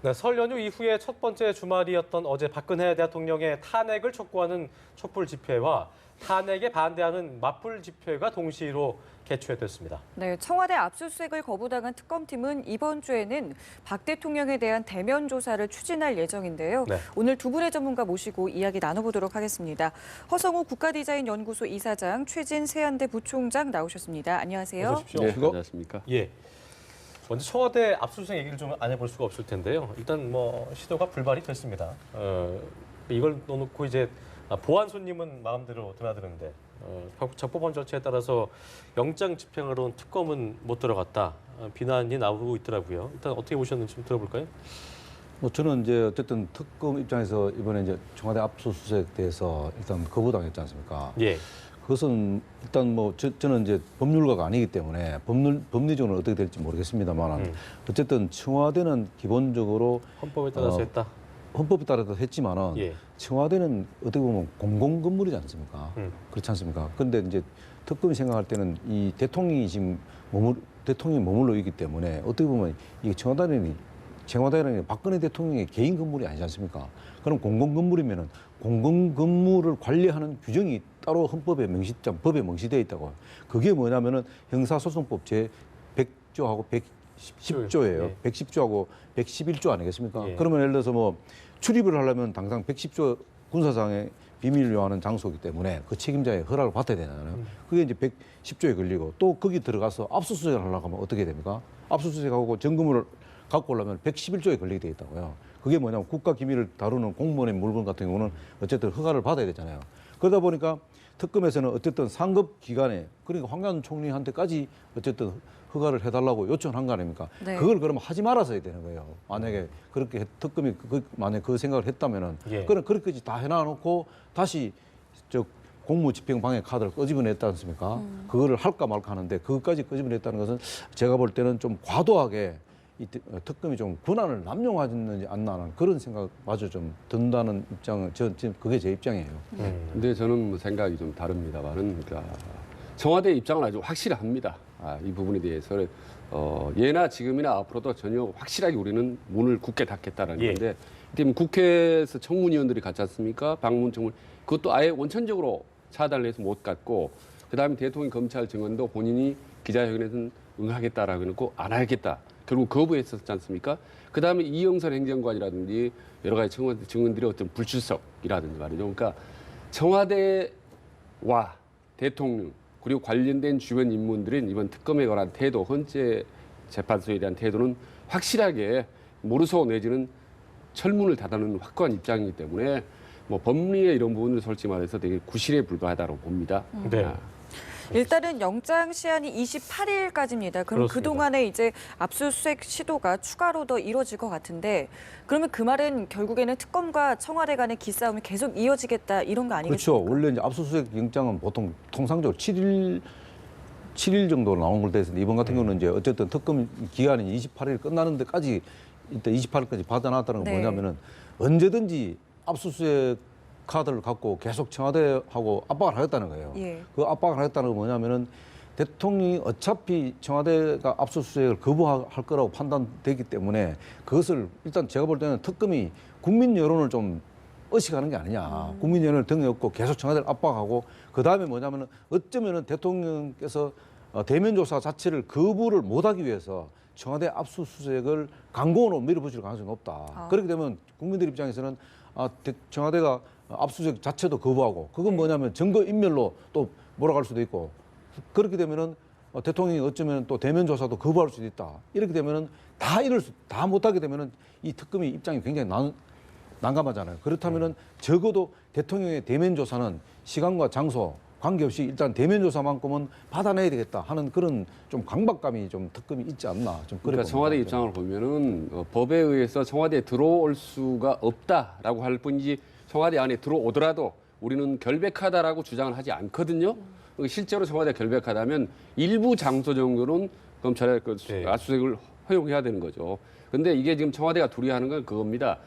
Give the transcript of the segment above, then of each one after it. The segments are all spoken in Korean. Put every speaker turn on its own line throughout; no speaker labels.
네, 설 연휴 이후에 첫 번째 주말이었던 어제 박근혜 대통령의 탄핵을 촉구하는 촛불 집회와 탄핵에 반대하는 맞불 집회가 동시로 개최됐습니다.
네, 청와대 압수수색을 거부당한 특검팀은 이번 주에는 박 대통령에 대한 대면 조사를 추진할 예정인데요.
네.
오늘 두 분의 전문가 모시고 이야기 나눠보도록 하겠습니다. 허성우 국가디자인연구소 이사장, 최진 세안대 부총장 나오셨습니다. 안녕하세요.
어서 오십시오.
네, 안녕하십니까.
예. 먼저 청와대 압수수색 얘기를 좀 안 해볼 수가 없을 텐데요. 일단 뭐 시도가 불발이 됐습니다. 이걸 놓고 이제 보안 손님은 마음대로 드나드는데 적법원 절차에 따라서 영장 집행으로는 특검은 못 들어갔다. 비난이 나오고 있더라고요. 일단 어떻게 보셨는지 좀 들어볼까요?
뭐 저는 이제 어쨌든 특검 입장에서 이번에 이제 청와대 압수수색 대해서 일단 거부당했지 않습니까?
예.
그것은 일단 뭐 저는 이제 법률가가 아니기 때문에 법리적으로 어떻게 될지 모르겠습니다만 어쨌든 청와대는 기본적으로
헌법에 따라서 했다.
헌법에 따라서 했지만은
예.
청와대는 어떻게 보면 공공 건물이지 않습니까? 그렇지 않습니까? 그런데 이제 특검이 생각할 때는 이 대통령이 지금 대통령이 머물러 있기 때문에 어떻게 보면 이 청와대는 박근혜 대통령의 개인 건물이 아니지 않습니까? 그럼 공공 건물이면은 공공 건물을 관리하는 규정이 따로 헌법에 법에 명시되어 있다고. 그게 뭐냐면은 형사소송법 제 100조하고 110조예요.
예.
110조하고 111조 아니겠습니까?
예.
그러면 예를 들어서 뭐 출입을 하려면 당장 110조 군사상의 비밀을 요하는 장소이기 때문에 그 책임자의 허락을 받아야 되잖아요. 그게 이제 110조에 걸리고 또 거기 들어가서 압수수색을 하려고 하면 어떻게 됩니까? 압수수색하고 점검을 갖고 오려면 111조에 걸리게 돼 있다고요. 그게 뭐냐면 국가기밀을 다루는 공무원의 물건 같은 경우는 어쨌든 허가를 받아야 되잖아요. 그러다 보니까 특검에서는 어쨌든 상급 기관에 그러니까 황교안 총리한테까지 어쨌든 허가를 해달라고 요청한 거 아닙니까?
네.
그걸 그러면 하지 말았어야 되는 거예요. 만약에 그렇게 특검이 만약 그 생각을 했다면은
예.
그럼 그렇게까지 다 해놔놓고 다시 공무집행방해 카드를 끄집어냈지 않습니까? 그거를 할까 말까 하는데 그것까지 끄집어냈다는 것은 제가 볼 때는 좀 과도하게 이 특검이 좀 권한을 남용하지 않나 하는 그런 생각마저 좀 든다는 입장은 지금 그게 제 입장이에요.
근데 저는 뭐 생각이 좀 다릅니다만은 그러니까 청와대 입장은 아주 확실합니다. 이 부분에 대해서 예나 지금이나 앞으로도 전혀 확실하게 우리는 문을 굳게 닫겠다라는
예.
건데 때문에 국회에서 청문위원들이 갔지 않습니까? 방문 청문 그것도 아예 원천적으로 차단을 해서 못 갔고 그다음에 대통령 검찰 증언도 본인이 기자회견에서는 응하겠다라고 해놓고 안 하겠다. 결국 거부했었지 않습니까? 그다음에 이영선 행정관이라든지 여러 가지 증언들의 어떤 불출석이라든지 말이죠. 그러니까 청와대와 대통령 그리고 관련된 주변 인물들은 이번 특검에 관한 태도, 헌재 재판소에 대한 태도는 확실하게 모르소 내지는 철문을 닫아놓는 확고한 입장이기 때문에 뭐 법리의 이런 부분을 솔직히 말해서 되게 구실에 불과하다고 봅니다.
네.
일단은 영장 시한이 28일까지입니다. 그럼
그렇습니다.
그동안에 이제 압수수색 시도가 추가로 더 이뤄질 것 같은데 그러면 그 말은 결국에는 특검과 청와대 간의 기싸움이 계속 이어지겠다 이런 거 아니겠습니까?
그렇죠. 원래 이제 압수수색 영장은 보통 통상적으로 7일 정도 나온 걸로 되어 있는데 이번 같은 경우는 이제 어쨌든 특검 기간이 28일 끝나는 데까지 일단 28일까지 받아놨다는 건
네.
뭐냐면은 언제든지 압수수색 카드를 갖고 계속 청와대하고 압박을 하겠다는 거예요.
예.
그 압박을 하겠다는 건 뭐냐면은 대통령이 어차피 청와대가 압수수색을 거부할 거라고 판단되기 때문에 그것을 일단 제가 볼 때는 특검이 국민 여론을 좀 의식하는 게 아니냐. 국민 여론을 등에 업고 계속 청와대를 압박하고 그다음에 뭐냐면은 어쩌면은 대통령께서 대면 조사 자체를 거부를 못하기 위해서 청와대 압수수색을 강공으로 밀어붙일 가능성이 높다. 그렇게 되면 국민들 입장에서는 청와대가 압수수색 자체도 거부하고 그건 뭐냐면 증거 인멸로 또 몰아갈 수도 있고 그렇게 되면은 대통령이 어쩌면 또 대면 조사도 거부할 수도 있다. 이렇게 되면은 다 못하게 되면은 이 특검의 입장이 굉장히 난감하잖아요. 그렇다면은 적어도 대통령의 대면 조사는 시간과 장소 관계없이 일단 대면 조사만큼은 받아내야 되겠다 하는 그런 좀 강박감이 좀 특검이 있지 않나 좀
그러니까 청와대 입장을 보면은 법에 의해서 청와대에 들어올 수가 없다라고 할 뿐이지 청와대 안에 들어오더라도 우리는 결백하다라고 주장을 하지 않거든요. 실제로 청와대가 결백하다면 일부 장소 정도는 검찰의
네.
압수수색을 허용해야 되는 거죠. 그런데 이게 지금 청와대가 두려워하는 건 그겁니다.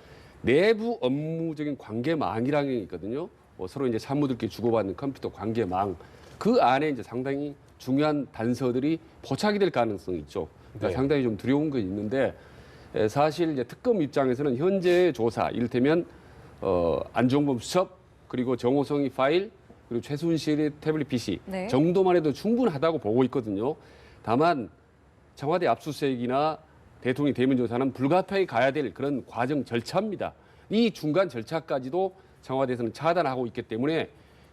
내부 업무적인 관계망이라는 게 있거든요. 서로 이제 사무들끼리 주고받는 컴퓨터 관계망 그 안에 이제 상당히 중요한 단서들이 포착이 될 가능성이 있죠. 그러니까
네.
상당히 좀 두려운 건 있는데 사실 이제 특검 입장에서는 현재의 조사, 이를테면 안종범 수첩, 그리고 정호성이 파일, 그리고 최순실의 태블릿 PC
네.
정도만 해도 충분하다고 보고 있거든요. 다만 청와대 압수수색이나 대통령 대면 조사는 불가피하게 가야 될 그런 과정 절차입니다. 이 중간 절차까지도 청와대에서는 차단하고 있기 때문에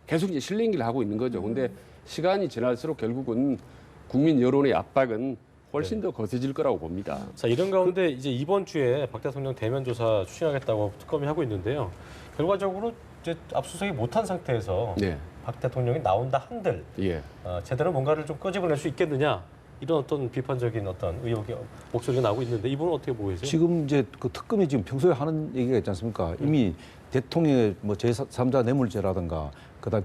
계속 이제 실링기를 하고 있는 거죠. 근데 시간이 지날수록 결국은 국민 여론의 압박은 훨씬 더 거세질 거라고 봅니다.
자, 이런 가운데 이제 이번 주에 박 대통령 대면 조사 추진하겠다고 특검이 하고 있는데요. 결과적으로 이제 압수수색이 못한 상태에서
네.
박 대통령이 나온다 한들
예.
제대로 뭔가를 좀 끄집어낼 수 있겠느냐 이런 어떤 비판적인 어떤 의혹이 목소리가 나오고 있는데 이분은 어떻게 보고 계세요?
지금 이제 그 특검이 지금 평소에 하는 얘기가 있지 않습니까? 이미 대통령의 뭐 제3자 뇌물죄라든가 그다음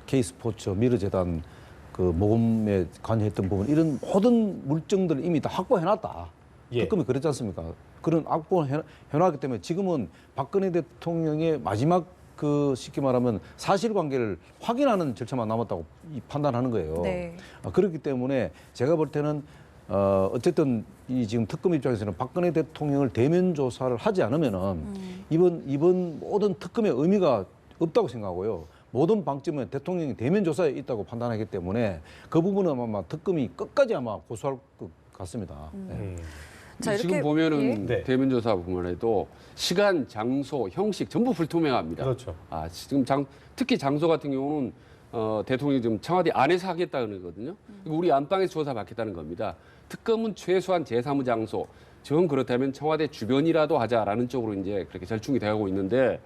K스포츠 미르재단 그 모금에 관여했던 부분 이런 모든 물증들을 이미 다 확보해놨다.
예.
특검이 그랬지 않습니까? 그런 확보해놨기 때문에 지금은 박근혜 대통령의 마지막 그 쉽게 말하면 사실관계를 확인하는 절차만 남았다고 판단하는 거예요.
네.
그렇기 때문에 제가 볼 때는 어쨌든 이 지금 특검 입장에서는 박근혜 대통령을 대면 조사를 하지 않으면은 이번 모든 특검의 의미가 없다고 생각하고요. 모든 방점은 대통령이 대면 조사에 있다고 판단하기 때문에 그 부분은 아마 특검이 끝까지 아마 고수할 것 같습니다. 네.
자, 이렇게-
지금 보면은
예.
네.
대면 조사 보면 해도 시간, 장소, 형식 전부 불투명합니다.
그렇죠.
지금 특히 장소 같은 경우는 대통령이 지금 청와대 안에서 하겠다는 거거든요. 우리 안방에서 조사 받겠다는 겁니다. 특검은 최소한 제3의 장소, 정 그렇다면 청와대 주변이라도 하자라는 쪽으로 이제 그렇게 절충이 되고 있는데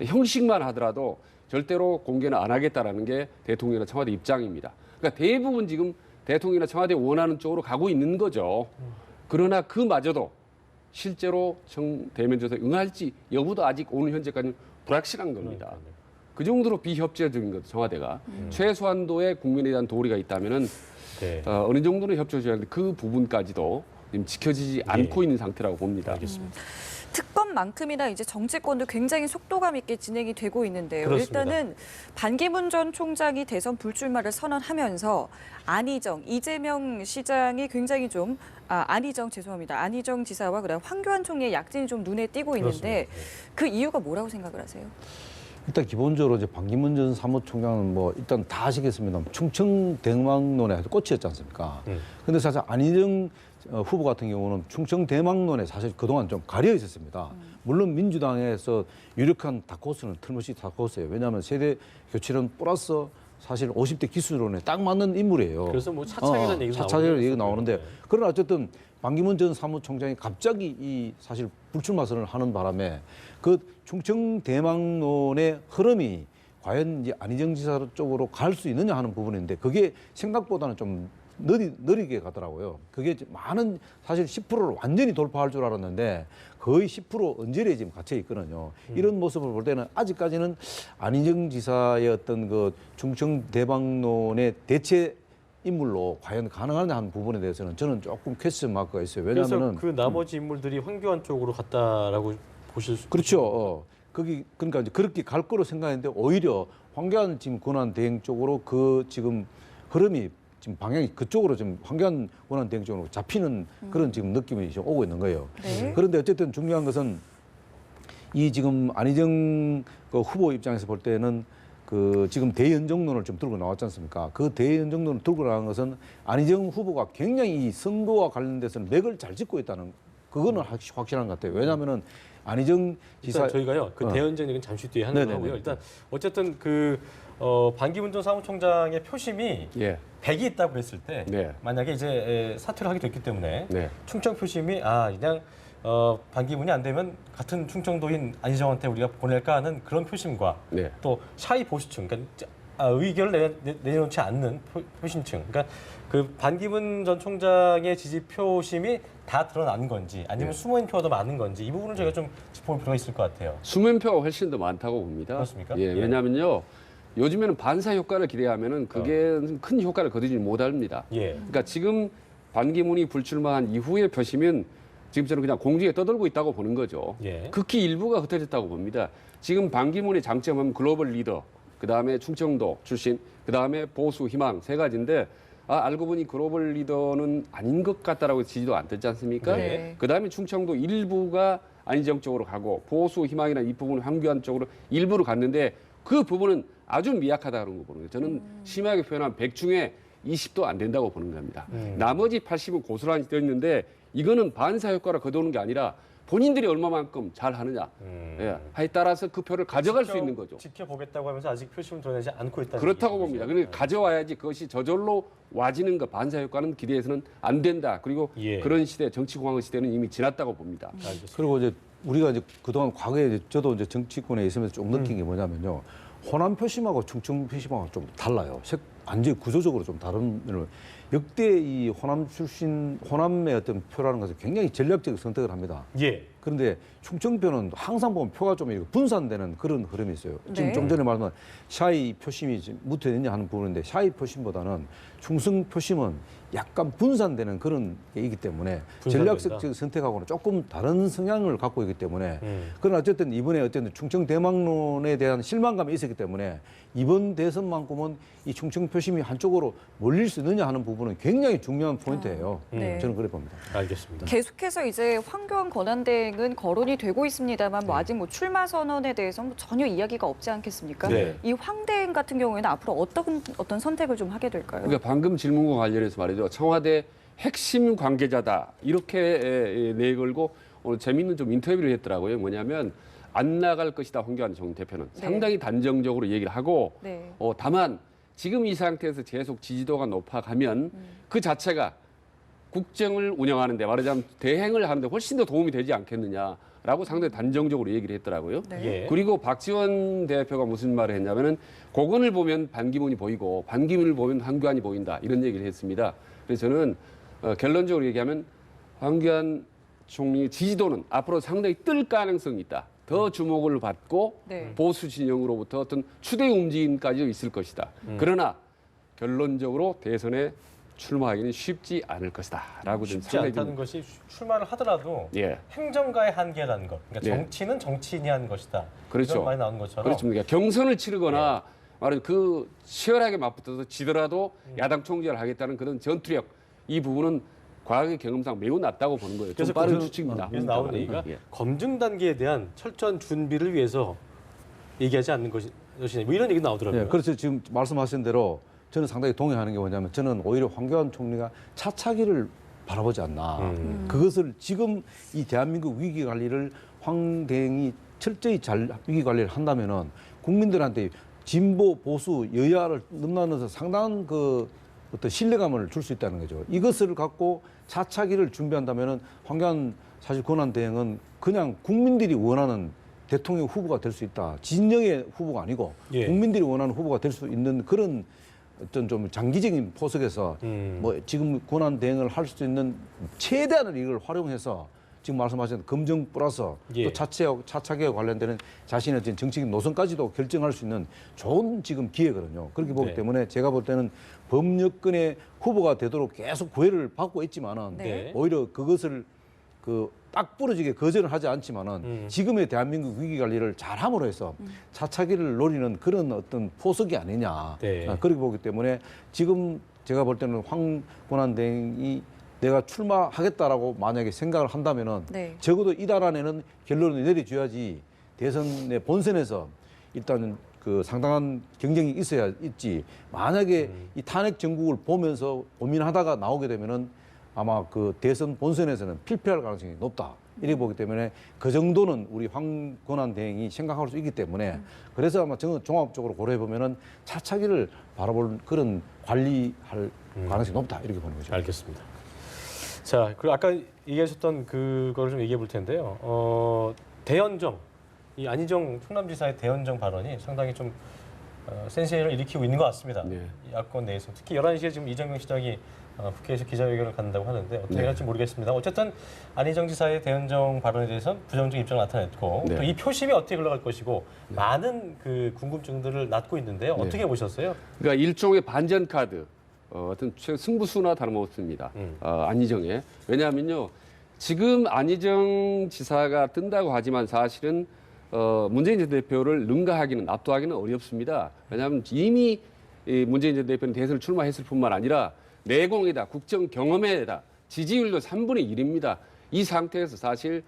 형식만 하더라도 절대로 공개는 안 하겠다라는 게 대통령이나 청와대 입장입니다. 그러니까 대부분 지금 대통령이나 청와대 원하는 쪽으로 가고 있는 거죠. 그러나 그마저도 실제로 대면 조사에 응할지 여부도 아직 오늘 현재까지는 불확실한 겁니다. 그 정도로 비협조적인 거죠, 청와대가. 최소한도의 국민에 대한 도리가 있다면은
네.
어느 정도는 협조해줘야 하는데 그 부분까지도 지금 지켜지지 않고 있는 상태라고 봅니다.
알겠습니다.
특검만큼이나 이제 정치권도 굉장히 속도감 있게 진행이 되고 있는데요.
그렇습니다.
일단은 반기문 전 총장이 대선 불출마를 선언하면서 이재명 시장이 굉장히 좀 안희정 지사와 그다음 황교안 총리의 약진이 좀 눈에 띄고 있는데
그렇습니다.
그 이유가 뭐라고 생각을 하세요?
일단 기본적으로 이제 반기문 전 사무총장은 뭐 일단 다 아시겠습니다. 충청 대망론에 아주 꽂혔지 않습니까? 근데 사실 안희정 후보 같은 경우는 충청 대망론에 사실 그동안 좀 가려 있었습니다. 물론 민주당에서 유력한 다크호스는 틀림없이 다크호스예요. 왜냐하면 세대 교체론 플러스 사실 50대 기술론에 딱 맞는 인물이에요.
그래서 뭐 차차기라는 얘기도
차차기라는 얘기가
나오고
나오는데
네.
그러나 어쨌든 반기문 전 사무총장이 갑자기 이 사실 불출마 선언을 하는 바람에 그 충청 대망론의 흐름이 과연 이제 안희정 지사 쪽으로 갈 수 있느냐 하는 부분인데 그게 생각보다는 좀 느리게 가더라고요. 그게 많은 사실 10%를 완전히 돌파할 줄 알았는데 거의 10% 언저리에 지금 갇혀 있거든요. 이런 모습을 볼 때는 아직까지는 안희정 지사의 어떤 그 충청 대망론의 대체 인물로 과연 가능하냐 하는 부분에 대해서는 저는 조금 퀘스천 마크가 있어요.
그래서
왜냐하면은
그 나머지 인물들이 황교안 쪽으로 갔다라고 보실 수
그렇죠. 거기 그러니까 이제 그렇게 갈 거로 생각했는데 오히려 황교안 지금 권한 대행 쪽으로 그 지금 흐름이 지금 방향이 그쪽으로 지금 황교안 권한 대행 쪽으로 잡히는 그런 지금 느낌이 지금 오고 있는 거예요.
네.
그런데 어쨌든 중요한 것은 이 지금 안희정 그 후보 입장에서 볼 때는 그 지금 대연정론을 좀 들고 나왔지 않습니까? 그 대연정론을 들고 나온 것은 안희정 후보가 굉장히 이 선거와 관련돼서는 맥을 잘 짚고 있다는 그거는 확실한 것 같아요. 왜냐하면은 안희정 지사
일단 저희가요 그 대연정 얘기는 잠시 뒤에 하는
네네네.
거고요. 일단 어쨌든 그 반기문 전 사무총장의 표심이
예.
100이 있다고 했을 때
네.
만약에 이제 사퇴를 하게 됐기 때문에
네.
충청 표심이 그냥 반기문이 안 되면 같은 충청도인 안희정한테 우리가 보낼까 하는 그런 표심과
네.
또 샤이 보수층, 그러니까 의견을 내놓지 않는 표심층, 그러니까 그 반기문 전 총장의 지지 표심이 다 드러난 건지 아니면 숨어있는 표가 더 많은 건지 이 부분을 저희가 좀 짚어볼 필요가 있을 것 같아요.
수면표가 훨씬 더 많다고 봅니다.
그렇습니까?
예,
예.
왜냐하면요. 요즘에는 반사 효과를 기대하면은 그게 큰 효과를 거두지 못합니다.
예.
그러니까 지금 반기문이 불출마한 이후의 표심은 지금 저는 그냥 공중에 떠돌고 있다고 보는 거죠.
예.
극히 일부가 흩어졌다고 봅니다. 지금 반기문의 장점은 글로벌 리더, 그다음에 충청도 출신, 그다음에 보수 희망 세 가지인데 알고 보니 글로벌 리더는 아닌 것 같다라고 지지도 안 됐지 않습니까?
네.
그다음에 충청도 일부가 안희정 쪽으로 가고 보수 희망이나 이 부분은 황교안 쪽으로 일부로 갔는데 그 부분은 아주 미약하다는 거 보는 거예요. 저는 심하게 표현하면 100 중에 20도 안 된다고 보는 겁니다. 나머지 80은 고스란히 되어 있는데 이거는 반사 효과를 거두는 게 아니라 본인들이 얼마만큼 잘하느냐 하에 따라서 그 표를 가져갈 수 있는 거죠.
지켜보겠다고 하면서 아직 표심을 드러내지 않고 있다는
그렇다고
얘기죠.
봅니다. 그러니까 가져와야지 그것이 저절로 와지는 것 반사 효과는 기대해서는 안 된다. 그리고
예.
그런 시대 정치공학 시대는 이미 지났다고 봅니다.
알겠습니다.
그리고 이제 우리가 이제 그동안 과거에 이제 저도 이제 정치권에 있으면서 좀 느낀 게 뭐냐면요. 호남 표심하고 충청 표심하고 좀 달라요. 완전히 구조적으로 좀 다른 면을 역대 이 호남 출신 호남의 어떤 표라는 것은 굉장히 전략적 선택을 합니다.
예.
그런데 충청표는 항상 보면 표가 좀 이렇게 분산되는 그런 흐름이 있어요. 지금
네.
좀 전에 말한 샤이 표심이 지금 묻혀있냐 하는 부분인데 샤이 표심보다는 충성 표심은 약간 분산되는 그런 게 있기 때문에
분산된다.
전략적 선택하고는 조금 다른 성향을 갖고 있기 때문에 그러나 어쨌든 이번에 어쨌든 충청 대망론에 대한 실망감이 있었기 때문에 이번 대선만큼은 이 충청 표심이 한쪽으로 몰릴 수 있느냐 하는 부분은 굉장히 중요한 포인트예요.
네.
저는 그래 봅니다.
알겠습니다.
계속해서 이제 황교안 권한대행은 거론이 되고 있습니다만 뭐 아직 뭐 출마 선언에 대해서 뭐 전혀 이야기가 없지 않겠습니까?
네.
이 황대행 같은 경우에는 앞으로 어떤 선택을 좀 하게 될까요?
그러니까 방금 질문과 관련해서 말이죠. 청와대 핵심 관계자다 이렇게 내걸고 오늘 재미있는 좀 인터뷰를 했더라고요. 뭐냐면 안 나갈 것이다 황교안 전 대표는
네.
상당히 단정적으로 얘기를 하고
네.
다만 지금 이 상태에서 계속 지지도가 높아가면 그 자체가 국정을 운영하는데 말하자면 대행을 하는데 훨씬 더 도움이 되지 않겠느냐라고 상당히 단정적으로 얘기를 했더라고요.
네.
예.
그리고 박지원 대표가 무슨 말을 했냐면은 고건을 보면 반기문이 보이고 반기문을 보면 황교안이 보인다 이런 얘기를 했습니다. 그래서 저는 결론적으로 얘기하면 황교안 총리 지지도는 앞으로 상당히 뜰 가능성이 있다. 더 주목을 받고
네.
보수 진영으로부터 어떤 추대 움직임까지도 있을 것이다. 그러나 결론적으로 대선에 출마하기는 쉽지 않을 것이다라고 좀
쉽지
상당히
않다는 것이 출마를 하더라도
예.
행정가의 한계라는 것. 그러니까
예.
정치는 정치인이 하는 것이다.
그렇죠.
이런 말이 나오는 것처럼.
그렇죠. 그러니까 경선을 치르거나 말하자면 그 치열하게 맞붙어서 지더라도 야당 총재를 하겠다는 그런 전투력 이 부분은 과거의 경험상 매우 낮다고 보는 거예요. 좀 빠른 추측입니다.
그래서 나오는 얘기가
예.
검증 단계에 대한 철저한 준비를 위해서 얘기하지 않는 것이냐. 뭐 이런 얘기 나오더라고요.
네, 그래서 지금 말씀하신 대로 저는 상당히 동의하는 게 뭐냐면 저는 오히려 황교안 총리가 차차기를 바라보지 않나. 그것을 지금 이 대한민국 위기 관리를 황 대행이 철저히 잘 위기 관리를 한다면은 국민들한테 진보 보수 여야를 넘나들어서 상당한 그 어떤 신뢰감을 줄 수 있다는 거죠. 이것을 갖고 차차기를 준비한다면은 황교안 사실 권한 대행은 그냥 국민들이 원하는 대통령 후보가 될 수 있다. 진영의 후보가 아니고
예.
국민들이 원하는 후보가 될 수 있는 그런 어떤 좀 장기적인 포석에서 뭐 지금 권한 대행을 할 수 있는 최대한을 이걸 활용해서 지금 말씀하신 검증 플러스
예.
또 차차기와 관련되는 자신의 어떤 정치적 노선까지도 결정할 수 있는 좋은 지금 기회거든요. 그렇게 보기
네.
때문에 제가 볼 때는 범여권의 후보가 되도록 계속 구애를 받고 있지만은
네.
오히려 그것을 딱 부러지게 거절을 하지 않지만은 지금의 대한민국 위기 관리를 잘함으로 해서 차차기를 노리는 그런 어떤 포석이 아니냐.
네.
그렇게 보기 때문에 지금 제가 볼 때는 황 권한 대행이 내가 출마하겠다라고 만약에 생각을 한다면은
네.
적어도 이달 안에는 결론을 내려줘야지 대선의 본선에서 일단은 그 상당한 경쟁이 있어야 있지. 만약에 이 탄핵 정국을 보면서 고민하다가 나오게 되면은 아마 그 대선 본선에서는 필패할 가능성이 높다. 이렇게 보기 때문에 그 정도는 우리 황 권한 대행이 생각할 수 있기 때문에 그래서 아마 저는 종합적으로 고려해 보면은 차차기를 바라볼 그런 관리할 가능성이 높다. 이렇게 보는 거죠.
알겠습니다. 자, 그리고 아까 얘기하셨던 그거를 좀 얘기해 볼 텐데요. 대연정, 이 안희정 충남지사의 대연정 발언이 상당히 좀 센세이션을 일으키고 있는 것 같습니다.
네.
이 야권 내에서 특히 11시에 지금 이정명 시장이 국회에서 기자회견을 갖는다고 하는데 어떻게 할지 모르겠습니다. 어쨌든 안희정 지사의 대연정 발언에 대해서 부정적 입장을 나타냈고
네.
또 이 표심이 어떻게 흘러갈 것이고 많은 그 궁금증들을 낳고 있는데요. 어떻게 보셨어요?
그러니까 일종의 반전 카드, 어떤 승부수나 다름없습니다. 안희정의. 왜냐하면요, 지금 안희정 지사가 뜬다고 하지만 사실은 문재인 전 대표를 능가하기는 압도하기는 어렵습니다. 왜냐하면 이미 문재인 전 대표는 대선을 출마했을 뿐만 아니라 내공에다 국정 경험에다 지지율도 3분의 1입니다. 이 상태에서 사실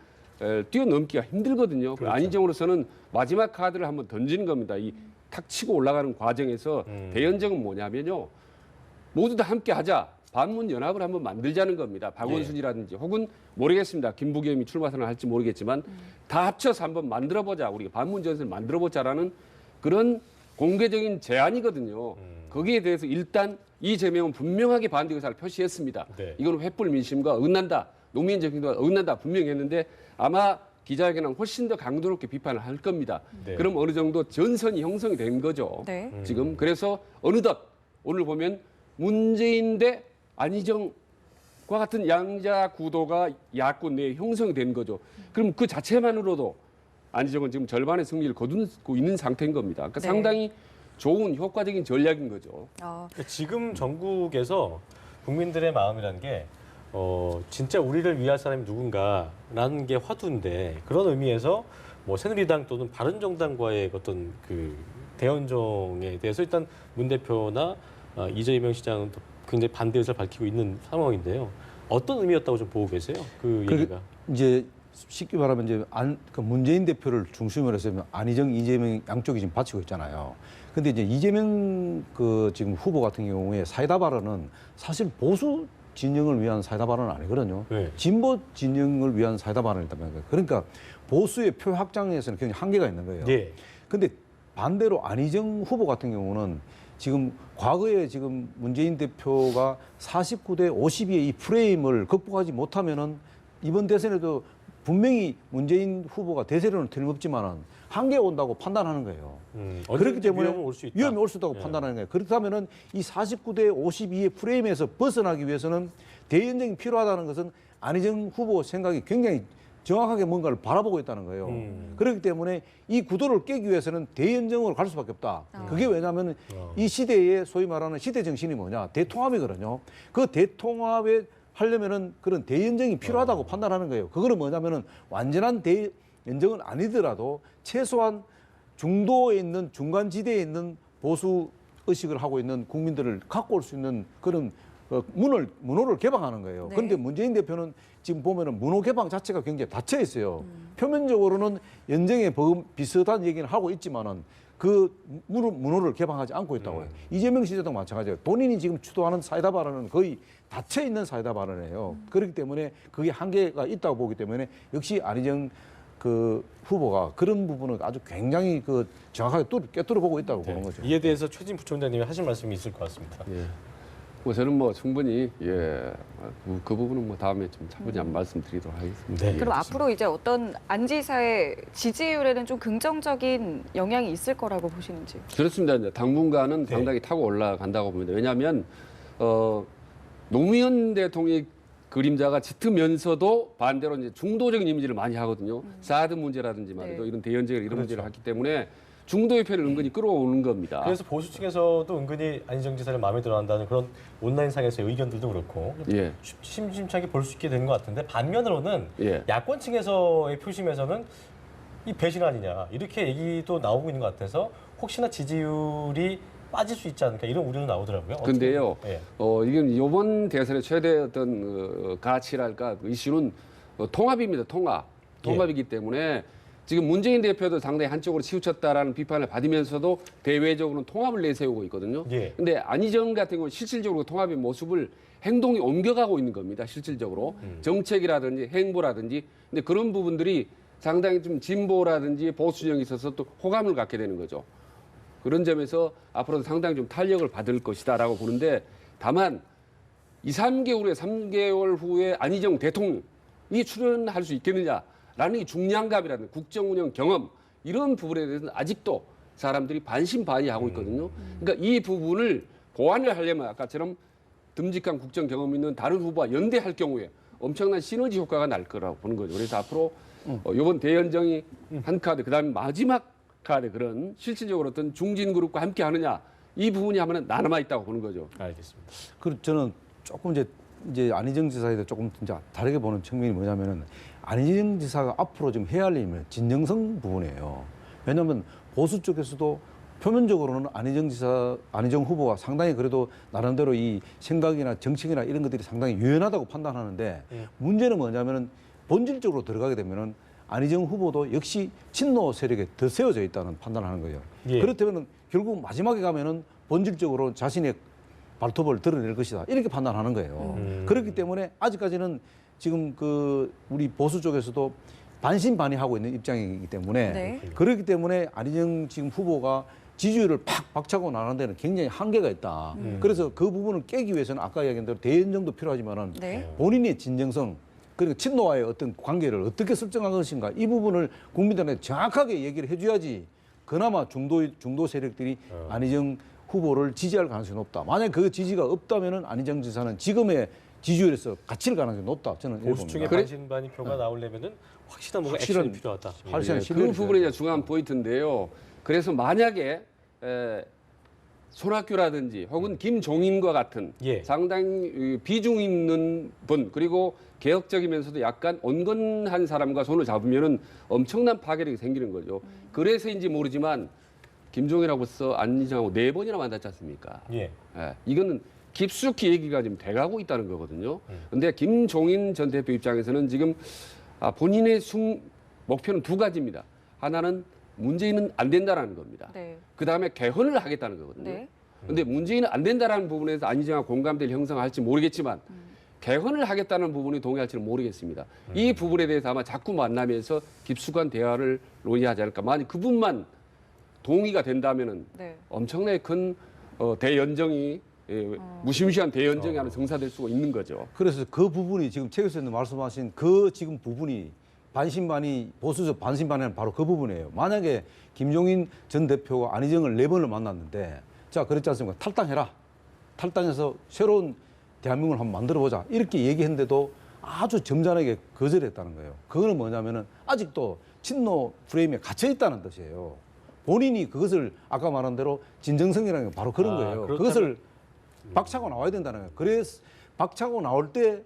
뛰어넘기가 힘들거든요.
그렇죠.
안희정으로서는 마지막 카드를 한번 던지는 겁니다. 이 탁 치고 올라가는 과정에서 대연정은 뭐냐면요. 모두 다 함께 하자. 반문 연합을 한번 만들자는 겁니다. 박원순이라든지 혹은 모르겠습니다. 김부겸이 출마 선언을 할지 모르겠지만 다 합쳐서 한번 만들어보자. 우리가 반문 전선을 만들어보자라는 그런 공개적인 제안이거든요. 거기에 대해서 일단 이재명은 분명하게 반대 의사를 표시했습니다.
네.
이건 횃불 민심과 어긋난다. 노무현 정권과 어긋난다. 분명히 했는데 아마 기자회견은 훨씬 더 강도 높게 비판을 할 겁니다.
네.
그럼 어느 정도 전선이 형성이 된 거죠.
네.
지금 그래서 어느덧 오늘 보면 문재인 대 안희정과 같은 양자 구도가 야권 내에 형성이 된 거죠. 그럼 그 자체만으로도 안희정은 지금 절반의 승리를 거두고 있는 상태인 겁니다. 그러니까
네.
상당히 좋은 효과적인 전략인 거죠.
그러니까 지금 전국에서 국민들의 마음이라는 게 진짜 우리를 위할 사람이 누군가라는 게 화두인데 그런 의미에서 뭐 새누리당 또는 바른정당과의 어떤 그 대연정에 대해서 일단 문 대표나 이재명 시장은 또 굉장히 반대 의사를 밝히고 있는 상황인데요. 어떤 의미였다고 좀 보고 계세요? 그 얘기가.
이제 쉽게 말하면 이제 그 문재인 대표를 중심으로 해서 안희정, 이재명 양쪽이 지금 받치고 있잖아요. 근데 이제 이재명 그 지금 후보 같은 경우에 사이다 발언은 사실 보수 진영을 위한 사이다 발언은 아니거든요.
네.
진보 진영을 위한 사이다 발언이다 말이에요. 그러니까 보수의 표 확장에서는 굉장히 한계가 있는 거예요.
네.
근데 반대로 안희정 후보 같은 경우는 지금 과거에 지금 문재인 대표가 49대 52의 이 프레임을 극복하지 못하면은 이번 대선에도 분명히 문재인 후보가 대세로는 틀림없지만은 한계가 온다고 판단하는 거예요. 그렇기 때문에
위험은 올 수 있다.
위험이 올 수 있다고 판단하는 거예요. 그렇다면은 이 49대 52의 프레임에서 벗어나기 위해서는 대연정이 필요하다는 것은 안희정 후보 생각이 굉장히 정확하게 뭔가를 바라보고 있다는 거예요. 그렇기 때문에 이 구도를 깨기 위해서는 대연정으로 갈 수밖에 없다. 그게 왜냐하면 이 시대의 소위 말하는 시대 정신이 뭐냐? 대통합이거든요. 그 대통합에 하려면은 그런 대연정이 필요하다고 판단하는 거예요. 그거는 뭐냐면은 완전한 대연정은 아니더라도 최소한 중도에 있는 중간 지대에 있는 보수 의식을 하고 있는 국민들을 갖고 올 수 있는 그런 문호를 개방하는 거예요.
네.
그런데 문재인 대표는 지금 보면은 문호 개방 자체가 굉장히 닫혀 있어요. 표면적으로는 연정에 비슷한 얘기를 하고 있지만은 그 문호를 개방하지 않고 있다고요. 이재명 시장도 마찬가지예요. 본인이 지금 주도하는 사이다 발언은 거의 닫혀 있는 사이다 발언이에요. 그렇기 때문에 그게 한계가 있다고 보기 때문에 역시 안희정 그 후보가 그런 부분을 아주 굉장히 그 정확하게 꿰뚫어 보고 있다고 보는 거죠.
이에 대해서 최진 부총장님이 하실 말씀이 있을 것 같습니다.
예. 뭐 저는 뭐 충분히 그 부분은 뭐 다음에 좀 차분히 말씀드리도록 하겠습니다.
네.
예.
그럼 앞으로 이제 어떤 안 지사의 지지율에는 좀 긍정적인 영향이 있을 거라고 보시는지.
그렇습니다. 이제 당분간은
네.
상당히 타고 올라간다고 봅니다. 왜냐하면 노무현 대통령의 그림자가 짙으면서도 반대로 이제 중도적인 이미지를 많이 하거든요. 사드 문제라든지 말이죠.
네.
이런 대연정 이런
그렇죠.
문제를 했기 때문에 중도의 표를 은근히 끌어오는 겁니다.
그래서 보수 측에서도 은근히 안희정 지사를 마음에 들어한다는 그런 온라인상에서의 의견들도 그렇고
예.
심심찮게 볼 수 있게 되는 것 같은데 반면으로는
예.
야권 측에서의 표심에서는 이 배신 아니냐 이렇게 얘기도 나오고 있는 것 같아서 혹시나 지지율이 빠질 수 있지 않을까 이런 우려도 나오더라고요. 어떻게
근데요,
보세요?
이건 이번 대선의 최대 어떤 가치랄까 그 이슈는 통합입니다. 통합이기 때문에 지금 문재인 대표도 상당히 한쪽으로 치우쳤다라는 비판을 받으면서도 대외적으로는 통합을 내세우고 있거든요.
예.
근데 안희정 같은 경우는 실질적으로 통합의 모습을 행동이 옮겨가고 있는 겁니다. 실질적으로 정책이라든지 행보라든지 근데 그런 부분들이 상당히 좀 진보라든지 보수 진영에 있어서 또 호감을 갖게 되는 거죠. 그런 점에서 앞으로도 상당히 좀 탄력을 받을 것이다라고 보는데 다만 2, 3개월 후에 안희정 대통령이 출연할 수 있겠느냐라는 이 중량감이라는 국정 운영 경험 이런 부분에 대해서는 아직도 사람들이 반신반의하고 있거든요. 그러니까 이 부분을 보완을 하려면 아까처럼 듬직한 국정 경험 있는 다른 후보와 연대할 경우에 엄청난 시너지 효과가 날 거라고 보는 거죠. 그래서 앞으로 이번 대연정이 한 카드, 그다음에 마지막 카드 그런 실질적으로 어떤 중진 그룹과 함께 하느냐 이 부분이 하면 남아 있다고 보는 거죠.
알겠습니다.
그 저는 조금 이제 안희정 지사에 대해 조금 이제 다르게 보는 측면이 뭐냐면은 안희정 지사가 앞으로 좀 해야 할 일은 진정성 부분이에요. 왜냐하면 보수 쪽에서도 표면적으로는 안희정 후보가 상당히 그래도 나름대로 이 생각이나 정책이나 이런 것들이 상당히 유연하다고 판단하는데 문제는 뭐냐면은 본질적으로 들어가게 되면은 안희정 후보도 역시 친노 세력에 더 세워져 있다는 판단을 하는 거예요.
예.
그렇다면 결국 마지막에 가면은 본질적으로 자신의 발톱을 드러낼 것이다 이렇게 판단하는 거예요. 그렇기 때문에 아직까지는 지금 그 우리 보수 쪽에서도 반신반의하고 있는 입장이기 때문에
네.
그렇기 때문에 안희정 지금 후보가 지지율을 팍 박차고 나가는 데는 굉장히 한계가 있다. 그래서 그 부분을 깨기 위해서는 아까 얘기한 대로 대연정도 필요하지만은
네.
본인의 진정성 그리고 친노와의 어떤 관계를 어떻게 설정한 것인가 이 부분을 국민들한테 정확하게 얘기를 해줘야지 그나마 중도 세력들이 안희정 후보를 지지할 가능성이 높다. 만약 그 지지가 없다면은 안희정 지사는 지금의 지지율에서 갇힐 가능성이 높다. 저는 이렇게
보수 쪽에
봅니다.
반신반의 표가 나오려면은 확실한 뭔가 액션이 필요하다.
확실한
그
신뢰를
부분이
줘야
이제 중요한 포인트인데요. 그래서 만약에 손학규라든지 혹은 김종인과 같은
예.
상당히 비중 있는 분 그리고 개혁적이면서도 약간 온건한 사람과 손을 잡으면은 엄청난 파괴력이 생기는 거죠. 그래서인지 모르지만 김종인하고서 안희정하고 4번이나 만났지 않습니까?
예.
예, 이거는 깊숙이 얘기가 지금 돼가고 있다는 거거든요. 그런데 김종인 전 대표 입장에서는 지금 본인의 목표는 2가지입니다. 하나는 문재인은 안 된다라는 겁니다.
네.
그다음에 개헌을 하겠다는 거거든요.
네.
근데 문재인은 안 된다라는 부분에서 안희정과 공감대를 형성할지 모르겠지만 개헌을 하겠다는 부분이 동의할지는 모르겠습니다. 이 부분에 대해서 아마 자꾸 만나면서 깊숙한 대화를 논의하지 않을까. 만약 그분만 동의가 된다면은
네.
엄청나게 큰 대연정이 무시무시한 대연정이 하나 성사될 수가 있는 거죠.
그래서 그 부분이 지금 최 교수님 말씀하신 그 지금 부분이 반신반의 보수적 반신반의는 바로 그 부분이에요. 만약에 김종인 전 대표가 안희정을 4번을 만났는데 자 그랬지 않습니까? 탈당해라. 탈당해서 새로운 대한민국을 한번 만들어보자. 이렇게 얘기했는데도 아주 점잖하게 거절했다는 거예요. 그거는 뭐냐면은 아직도 친노 프레임에 갇혀 있다는 뜻이에요. 본인이 그것을 아까 말한 대로 진정성이라는 게 바로 그런 거예요.
그렇다면-
그것을 박차고 나와야 된다는 거예요. 그래서 박차고 나올 때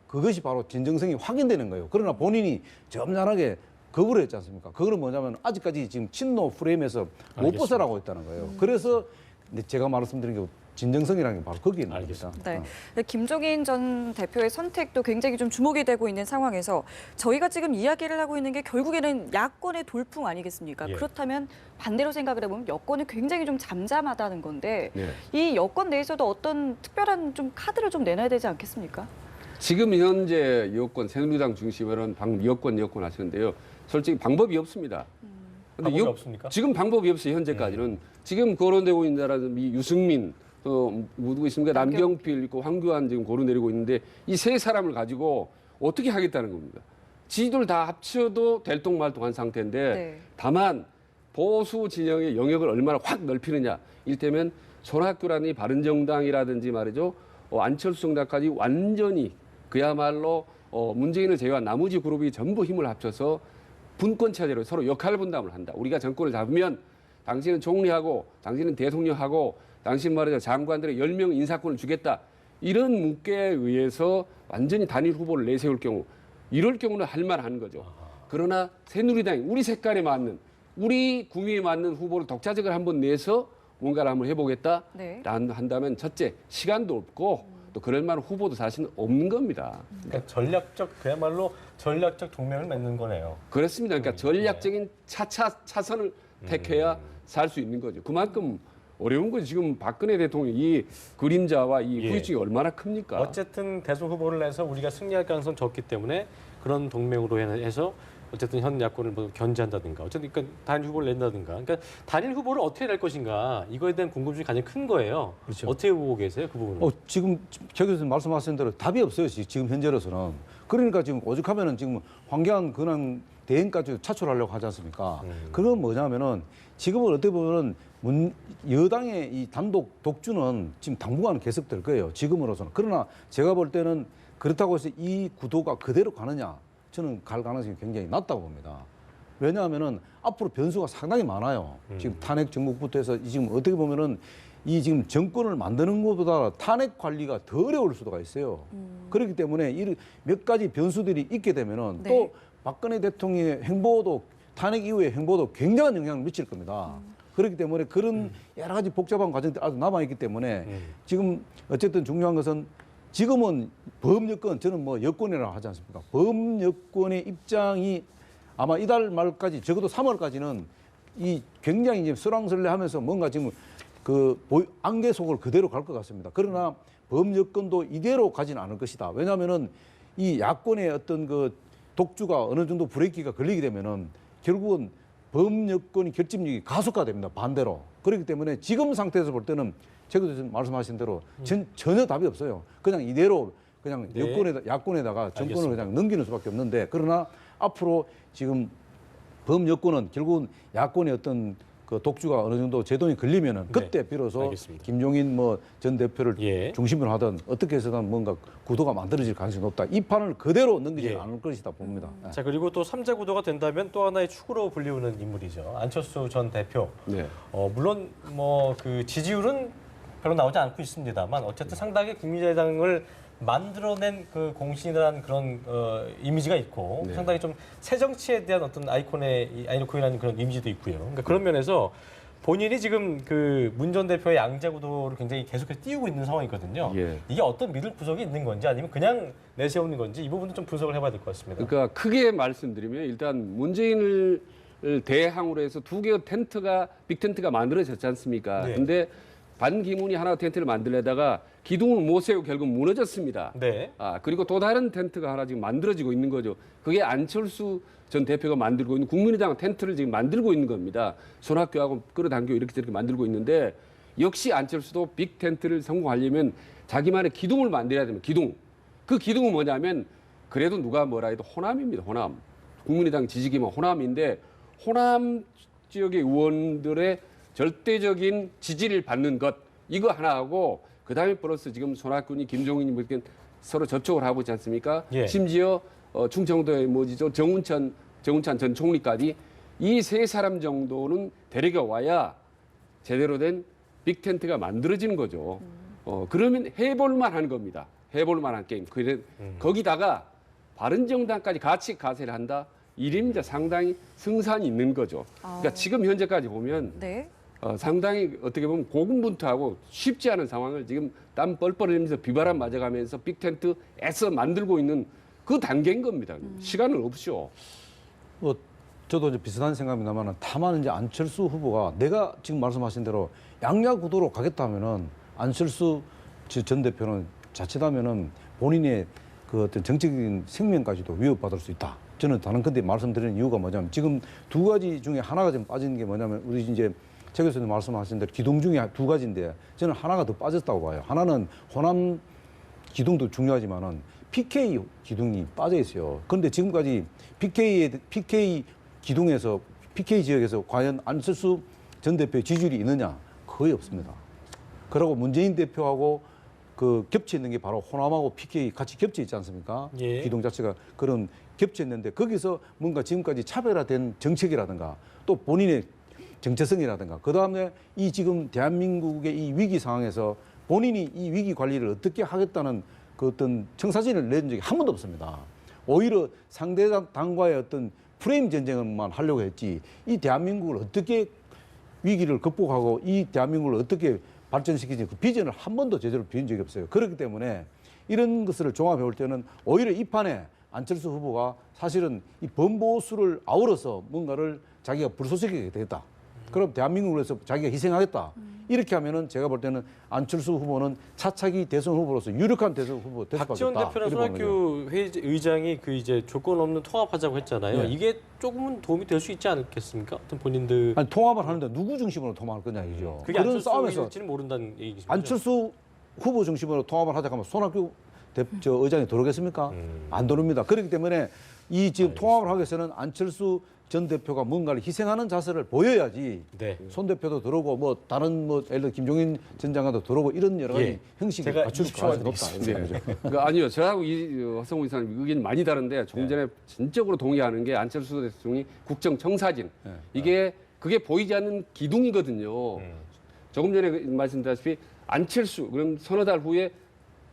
그것이 바로 진정성이 확인되는 거예요. 그러나 본인이 점잖하게 거부를 했지 않습니까? 그거는 뭐냐면 아직까지 지금 친노 프레임에서 못
알겠습니다.
벗어나고 있다는 거예요. 그래서 제가 말씀드린 게 진정성이라는 게 바로 거기에 있는
알겠습니다.
겁니다.
네. 김종인 전 대표의 선택도 굉장히 좀 주목이 되고 있는 상황에서 저희가 지금 이야기를 하고 있는 게 결국에는 야권의 돌풍 아니겠습니까?
예.
그렇다면 반대로 생각을 해보면 여권이 굉장히 좀 잠잠하다는 건데
네.
이 여권 내에서도 어떤 특별한 좀 카드를 좀 내놔야 되지 않겠습니까?
지금 현재 여권 새누리당 중심으로는 여권 하시는데요. 솔직히 방법이 없습니다. 근데
방법이 없습니까?
지금 방법이 없어요. 현재까지는. 지금 거론되고 있는 사람은 이 유승민, 또 누구 있습니까? 남경필 있고 황교안 지금 거론내리고 있는데 이 3사람을 가지고 어떻게 하겠다는 겁니까? 지지도를 다 합쳐도 될똥말똥한 상태인데
네.
다만 보수 진영의 영역을 얼마나 확 넓히느냐. 이를테면 손학규라니 바른정당이라든지 말이죠. 안철수 정당까지 완전히 그야말로 문재인을 제외한 나머지 그룹이 전부 힘을 합쳐서 분권 체제로 서로 역할 분담을 한다. 우리가 정권을 잡으면 당신은 총리하고 당신은 대통령하고 당신 말이죠. 장관들의 10명 인사권을 주겠다. 이런 묵계에 의해서 완전히 단일 후보를 내세울 경우 이럴 경우는 할 만한 거죠. 그러나 새누리당이 우리 색깔에 맞는 우리 구미에 맞는 후보를 독자적으로 한번 내서 뭔가를 한번 해보겠다.
네.
한다면 첫째 시간도 없고 또 그럴 만한 후보도 사실은 없는 겁니다.
그러니까 그야말로 전략적 동맹을 맺는 거네요.
그렇습니다. 그러니까 전략적인 차선을 택해야 살 수 있는 거죠. 그만큼 어려운 거죠. 지금 박근혜 대통령 이 그림자와 이
예.
후유증이 얼마나 큽니까?
어쨌든 대선 후보를 내서 우리가 승리할 가능성 적기 때문에 그런 동맹으로 해서 어쨌든 현 야권을 뭐 견제한다든가 어쨌든 그러니까 단일 후보를 낸다든가 그러니까 단일 후보를 어떻게 낼 것인가 이거에 대한 궁금증이 가장 큰 거예요.
그렇죠.
어떻게 보고 계세요 그 부분은?
지금 최 교수님 말씀하신 대로 답이 없어요. 지금 현재로서는. 그러니까 지금 오죽하면은 지금 황교안 근황 대행까지 차출하려고 하지 않습니까? 그건 뭐냐면은 지금은 어떻게 보면은 여당의 이 단독 독주는 지금 당분간은 계속될 거예요. 지금으로서는. 그러나 제가 볼 때는 그렇다고 해서 이 구도가 그대로 가느냐? 저는 갈 가능성이 굉장히 낮다고 봅니다. 왜냐하면은 앞으로 변수가 상당히 많아요. 지금 탄핵 정국부터 해서 지금 어떻게 보면은 이 지금 정권을 만드는 것보다 탄핵 관리가 더 어려울 수가 있어요. 그렇기 때문에 이 몇 가지 변수들이 있게 되면은
네.
또 박근혜 대통령의 행보도 탄핵 이후의 행보도 굉장한 영향을 미칠 겁니다. 그렇기 때문에 그런 여러 가지 복잡한 과정들이 아직 남아있기 때문에 지금 어쨌든 중요한 것은 지금은 범여권, 저는 뭐 여권이라고 하지 않습니까? 범여권의 입장이 아마 이달 말까지 적어도 3월까지는 이 굉장히 이제 설왕설래하면서 뭔가 지금 그 안개 속을 그대로 갈 것 같습니다. 그러나 범여권도 이대로 가지는 않을 것이다. 왜냐하면은 이 야권의 어떤 그 독주가 어느 정도 브레이크가 걸리게 되면은 결국은 범여권이 결집력이 가속화됩니다. 반대로. 그렇기 때문에 지금 상태에서 볼 때는 최 교수님 말씀하신 대로 전혀 답이 없어요. 그냥 이대로 그냥
네.
야권에다가 정권을
알겠습니다.
그냥 넘기는 수밖에 없는데 그러나 앞으로 지금 범여권은 결국은 야권의 어떤 그 독주가 어느 정도 제동이 걸리면은 그때 비로소
알겠습니다.
김종인 뭐 전 대표를
예.
중심으로 하든 어떻게 해서든 뭔가 구도가 만들어질 가능성이 높다. 이 판을 그대로 넘기지
예.
않을 것이다 봅니다.
자, 그리고 또 3자 구도가 된다면 또 하나의 축으로 불리우는 인물이죠. 안철수 전 대표.
네.
물론 뭐 그 지지율은 별로 나오지 않고 있습니다만 어쨌든 상당히 국민의당을 만들어낸 그 공신이라는 그런 이미지가 있고
네.
상당히 좀 새 정치에 대한 어떤 아이콘이라는 그런 이미지도 있고요. 그러니까 그런 면에서 본인이 지금 그 문 전 대표의 양자 구도를 굉장히 계속해서 띄우고 있는 상황이거든요.
예.
이게 어떤 믿을 구석이 있는 건지 아니면 그냥 내세우는 건지 이 부분도 좀 분석을 해봐야 될 것 같습니다.
그러니까 크게 말씀드리면 일단 문재인을 대항으로 해서 두 개의 빅텐트가 만들어졌지 않습니까?
네.
근데 반기문이 하나 텐트를 만들려다가 기둥을 못 세우고 결국 무너졌습니다.
네.
그리고 또 다른 텐트가 하나 지금 만들어지고 있는 거죠. 그게 안철수 전 대표가 만들고 있는 국민의당 텐트를 지금 만들고 있는 겁니다. 손학규하고 끌어당겨 이렇게 저렇게 만들고 있는데 역시 안철수도 빅 텐트를 성공하려면 자기만의 기둥을 만들어야 됩니다. 기둥. 그 기둥은 뭐냐면 그래도 누가 뭐라 해도 호남입니다. 호남. 국민의당 지지기만 호남인데 호남 지역의 의원들의 절대적인 지지를 받는 것 이거 하나하고 그다음에 플러스 지금 손학규니 김종인이 이렇게 서로 접촉을 하고 있지 않습니까?
예.
심지어 충청도의 뭐지죠 정운찬 전 총리까지 이 세 사람 정도는 데려가 와야 제대로 된 빅텐트가 만들어지는 거죠. 그러면 해볼만 한 겁니다. 해볼만 한 게임. 거기다가 바른정당까지 같이 가세를 한다. 이름이자 상당히 승산이 있는 거죠. 그러니까 지금 현재까지 보면
네.
상당히 어떻게 보면 고군분투하고 쉽지 않은 상황을 지금 땀 뻘뻘 흘리면서 비바람 맞아가면서 빅텐트 애써 만들고 있는 그 단계인 겁니다. 시간은 없죠.
뭐 저도 이제 비슷한 생각입니다만 다만 이제 안철수 후보가 내가 지금 말씀하신 대로 양자 구도로 가겠다면은 안철수 전 대표는 자칫하면은 본인의 그 어떤 정치적인 생명까지도 위협받을 수 있다. 저는 다른 건데 말씀드리는 이유가 뭐냐면 지금 두 가지 중에 하나가 좀 빠지는 게 뭐냐면 우리 이제 최 교수님 말씀하신 대로 기둥 중에 두 가지인데 저는 하나가 더 빠졌다고 봐요. 하나는 호남 기둥도 중요하지만은 PK 기둥이 빠져 있어요. 그런데 지금까지 PK 기둥에서 PK 지역에서 과연 안철수 전 대표의 지지율이 있느냐? 거의 없습니다. 그리고 문재인 대표하고 그 겹쳐 있는 게 바로 호남하고 PK 같이 겹쳐 있지 않습니까?
예.
기둥 자체가 그런 겹쳐 있는데 거기서 뭔가 지금까지 차별화된 정책이라든가 또 본인의 정체성이라든가 그다음에 이 지금 대한민국의 이 위기 상황에서 본인이 이 위기 관리를 어떻게 하겠다는 그 어떤 청사진을 낸 적이 한 번도 없습니다. 오히려 상대 당과의 어떤 프레임 전쟁만 하려고 했지 이 대한민국을 어떻게 위기를 극복하고 이 대한민국을 어떻게 발전시키지 그 비전을 한 번도 제대로 비운 적이 없어요. 그렇기 때문에 이런 것을 종합해 볼 때는 오히려 이 판에 안철수 후보가 사실은 이 범보수를 아우러서 뭔가를 자기가 불쏘시게 되겠다. 그럼 대한민국을 위해서 자기가 희생하겠다. 이렇게 하면은 제가 볼 때는 안철수 후보는 차차기 대선 후보로서 유력한 대선 후보 될 수밖에
박지원
없다.
대표랑
이렇게 보는
손학규 의장이 그 이제 조건 없는 통합하자고 했잖아요.
네.
이게 조금은 도움이 될 수 있지 않겠습니까? 어떤 본인들
아니 통합을 하는데 누구 중심으로 통합할 거냐 이죠.
그게
그런 싸움에서
안철수일지는 모른다는 얘기죠.
안철수 후보 중심으로 통합을 하자 하면 손학규 의장이 들어오겠습니까? 안 들어옵니다. 그렇기 때문에 이 지금 통합을 하기 위해서는 안철수 전 대표가 뭔가를 희생하는 자세를 보여야지
네.
손 대표도 들어오고 뭐 다른 뭐 예를 들어 김종인 전 장관도 들어오고 이런 여러 가지
예.
형식이
제가
갖출
20초
가능성이 높다.
드리겠습니다.
이런 거죠.
그러니까 아니요, 저하고 허성우 이사님 의견이 많이 다른데 조금 전에 전적으로 동의하는 게 안철수 대통령이 국정 청사진 이게 그게 보이지 않는 기둥이거든요. 조금 전에 말씀드렸다시피 안철수 그럼 서너 달 후에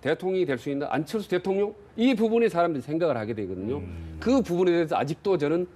대통령이 될 수 있는 안철수 대통령 이 부분에 사람들이 생각을 하게 되거든요. 그 부분에 대해서 아직도 저는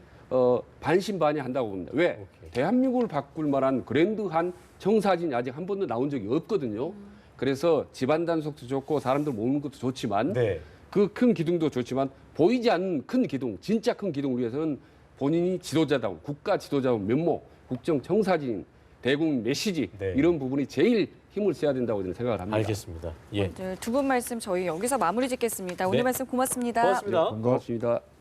반신반의 한다고 봅니다. 왜?
오케이.
대한민국을 바꿀 만한 그랜드한 청사진이 아직 한 번도 나온 적이 없거든요. 그래서 집안 단속도 좋고 사람들 모으는 것도 좋지만
네.
그 큰 기둥도 좋지만 보이지 않는 큰 기둥, 진짜 큰 기둥을 위해서는 본인이 지도자다운 국가 지도자다운 면모, 국정 청사진, 대국민 메시지
네.
이런 부분이 제일 힘을 써야 된다고 저는 생각을 합니다.
알겠습니다. 예.
두 분 말씀 저희 여기서 마무리 짓겠습니다. 오늘
네.
말씀 고맙습니다.
고맙습니다.
고맙습니다.